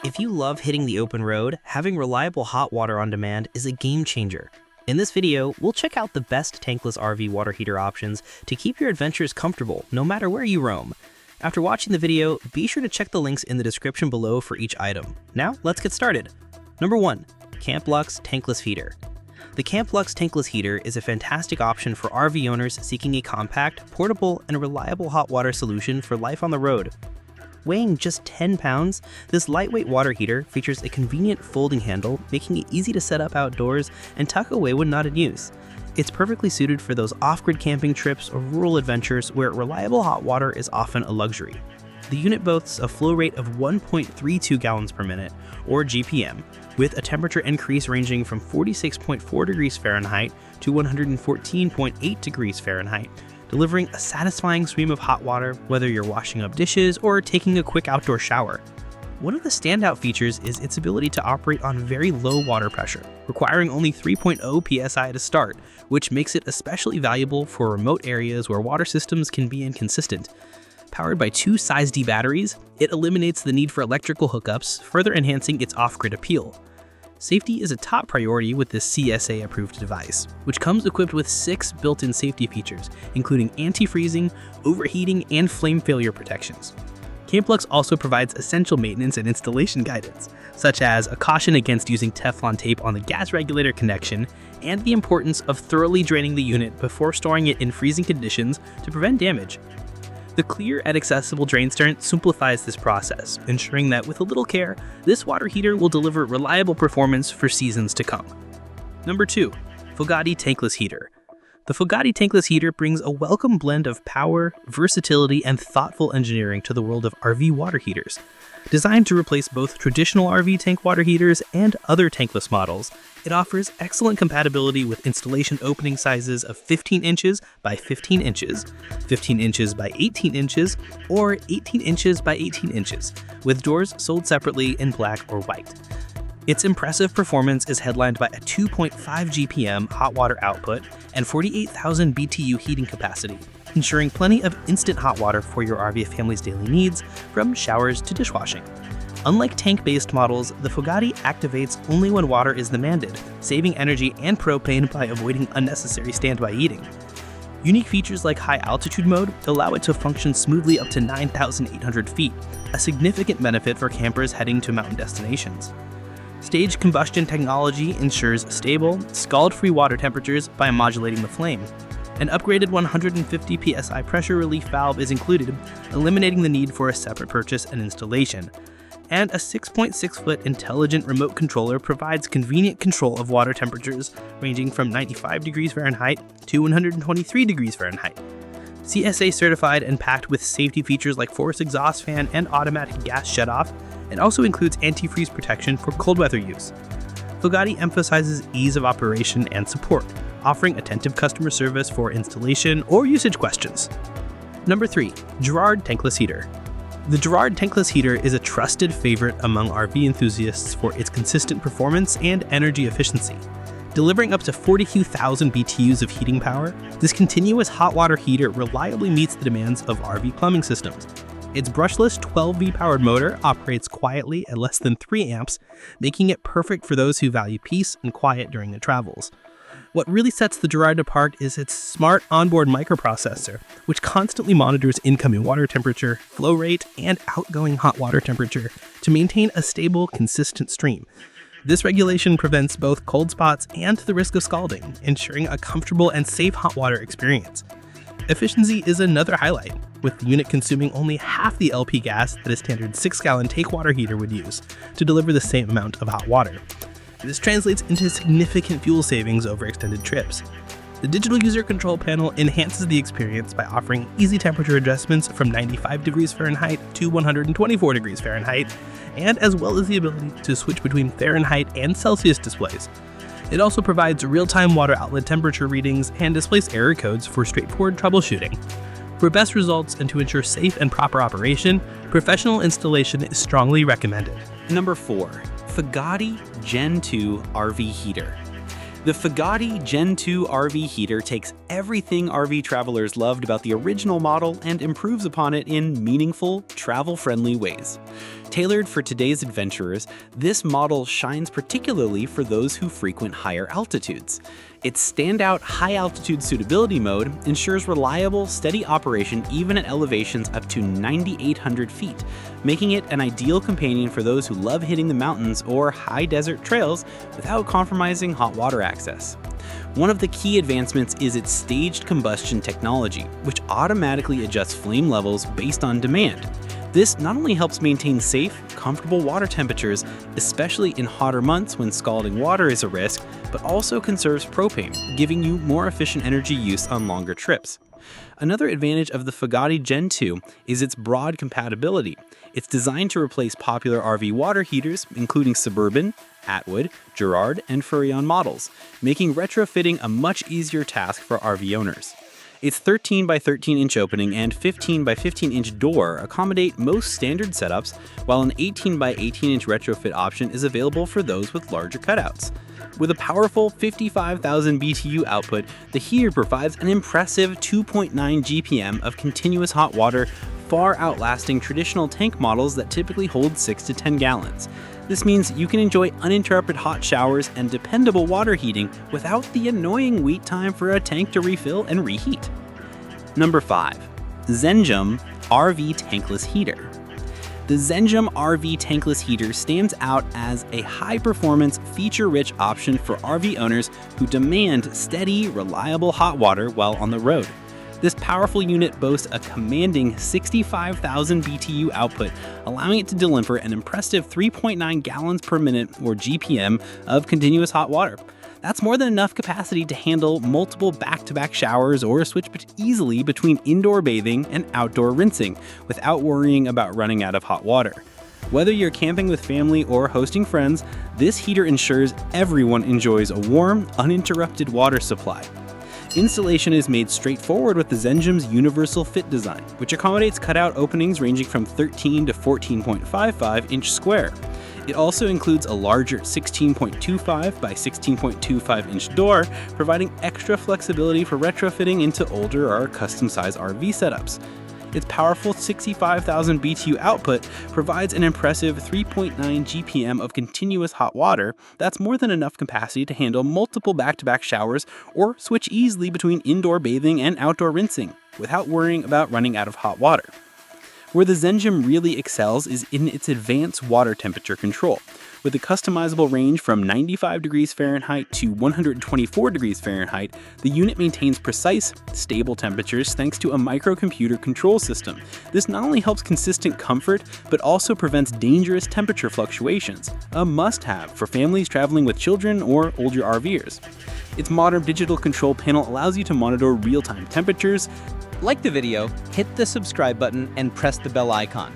If you love hitting the open road, having reliable hot water on demand is a game changer. In this video, we'll check out the best tankless RV water heater options to keep your adventures comfortable no matter where you roam. After watching the video, be sure to check the links in the description below for each item. Now, let's get started. Number 1. Camplux Tankless Heater. The Camplux Tankless Heater is a fantastic option for RV owners seeking a compact, portable, and reliable hot water solution for life on the road. Weighing just 10 pounds, this lightweight water heater features a convenient folding handle, making it easy to set up outdoors and tuck away when not in use. It's perfectly suited for those off-grid camping trips or rural adventures where reliable hot water is often a luxury. The unit boasts a flow rate of 1.32 gallons per minute, or GPM, with a temperature increase ranging from 46.4 degrees Fahrenheit to 114.8 degrees Fahrenheit, delivering a satisfying stream of hot water whether you're washing up dishes or taking a quick outdoor shower. One of the standout features is its ability to operate on very low water pressure, requiring only 3.0 psi to start, which makes it especially valuable for remote areas where water systems can be inconsistent. Powered by 2 size D batteries, it eliminates the need for electrical hookups, further enhancing its off-grid appeal. Safety is a top priority with this CSA-approved device, which comes equipped with 6 built-in safety features, including anti-freezing, overheating, and flame failure protections. Camplux also provides essential maintenance and installation guidance, such as a caution against using Teflon tape on the gas regulator connection, and the importance of thoroughly draining the unit before storing it in freezing conditions to prevent damage. The clear and accessible drain stern simplifies this process, ensuring that with a little care, this water heater will deliver reliable performance for seasons to come. Number 2. Fogatti Tankless Heater. The Fogatti Tankless Heater brings a welcome blend of power, versatility, and thoughtful engineering to the world of RV water heaters. Designed to replace both traditional RV tank water heaters and other tankless models, it offers excellent compatibility with installation opening sizes of 15 inches by 15 inches, 15 inches by 18 inches, or 18 inches by 18 inches, with doors sold separately in black or white. Its impressive performance is headlined by a 2.5 GPM hot water output and 48,000 BTU heating capacity, ensuring plenty of instant hot water for your RV family's daily needs, from showers to dishwashing. Unlike tank-based models, the Fogatti activates only when water is demanded, saving energy and propane by avoiding unnecessary standby heating. Unique features like high altitude mode allow it to function smoothly up to 9,800 feet, a significant benefit for campers heading to mountain destinations. Staged combustion technology ensures stable, scald-free water temperatures by modulating the flame. An upgraded 150 psi pressure relief valve is included, eliminating the need for a separate purchase and installation. And a 6.6-foot intelligent remote controller provides convenient control of water temperatures ranging from 95 degrees Fahrenheit to 123 degrees Fahrenheit. CSA certified and packed with safety features like forced exhaust fan and automatic gas shutoff. It also includes antifreeze protection for cold weather use. Fogatti emphasizes ease of operation and support, offering attentive customer service for installation or usage questions. Number 3. Girard Tankless Heater. The Girard Tankless Heater is a trusted favorite among RV enthusiasts for its consistent performance and energy efficiency. Delivering up to 42,000 BTUs of heating power, this continuous hot water heater reliably meets the demands of RV plumbing systems. Its brushless 12V powered motor operates quietly at less than 3 amps, making it perfect for those who value peace and quiet during their travels. What really sets the Girard apart is its smart onboard microprocessor, which constantly monitors incoming water temperature, flow rate, and outgoing hot water temperature to maintain a stable, consistent stream. This regulation prevents both cold spots and the risk of scalding, ensuring a comfortable and safe hot water experience. Efficiency is another highlight, with the unit consuming only half the LP gas that a standard 6-gallon take water heater would use to deliver the same amount of hot water. This translates into significant fuel savings over extended trips. The digital user control panel enhances the experience by offering easy temperature adjustments from 95 degrees Fahrenheit to 124 degrees Fahrenheit, and as well as the ability to switch between Fahrenheit and Celsius displays. It also provides real-time water outlet temperature readings and displays error codes for straightforward troubleshooting. For best results and to ensure safe and proper operation, professional installation is strongly recommended. Number 4. Fogatti Gen 2 RV Heater. The Fogatti Gen 2 RV heater takes everything RV travelers loved about the original model and improves upon it in meaningful, travel-friendly ways. Tailored for today's adventurers, this model shines particularly for those who frequent higher altitudes. Its standout high-altitude suitability mode ensures reliable, steady operation even at elevations up to 9,800 feet, making it an ideal companion for those who love hitting the mountains or high desert trails without compromising hot water access. One of the key advancements is its staged combustion technology, which automatically adjusts flame levels based on demand. This not only helps maintain safe, comfortable water temperatures, especially in hotter months when scalding water is a risk, but also conserves propane, giving you more efficient energy use on longer trips. Another advantage of the Fogatti Gen 2 is its broad compatibility. It's designed to replace popular RV water heaters, including Suburban, Atwood, Girard, and Furrion models, making retrofitting a much easier task for RV owners. Its 13 by 13 inch opening and 15 by 15 inch door accommodate most standard setups, while an 18 by 18 inch retrofit option is available for those with larger cutouts. With a powerful 55,000 BTU output, the heater provides an impressive 2.9 GPM of continuous hot water, far outlasting traditional tank models that typically hold 6 to 10 gallons. This means you can enjoy uninterrupted hot showers and dependable water heating without the annoying wait time for a tank to refill and reheat. Number 5. Xenjum RV Tankless Heater. The Xenjum RV Tankless Heater stands out as a high-performance, feature-rich option for RV owners who demand steady, reliable hot water while on the road. This powerful unit boasts a commanding 65,000 BTU output, allowing it to deliver an impressive 3.9 gallons per minute, or GPM, of continuous hot water. That's more than enough capacity to handle multiple back-to-back showers or switch easily between indoor bathing and outdoor rinsing without worrying about running out of hot water. Whether you're camping with family or hosting friends, this heater ensures everyone enjoys a warm, uninterrupted water supply. Installation is made straightforward with the Xenjum's universal fit design, which accommodates cutout openings ranging from 13 to 14.55 inch square. It also includes a larger 16.25 by 16.25 inch door, providing extra flexibility for retrofitting into older or custom-sized RV setups. Its powerful 65,000 BTU output provides an impressive 3.9 GPM of continuous hot water. That's more than enough capacity to handle multiple back-to-back showers or switch easily between indoor bathing and outdoor rinsing without worrying about running out of hot water. Where the Xenjum really excels is in its advanced water temperature control. With a customizable range from 95 degrees Fahrenheit to 124 degrees Fahrenheit, the unit maintains precise, stable temperatures thanks to a microcomputer control system. This not only helps consistent comfort, but also prevents dangerous temperature fluctuations, a must-have for families traveling with children or older RVers. Its modern digital control panel allows you to monitor real-time temperatures. Like the video, hit the subscribe button and press the bell icon.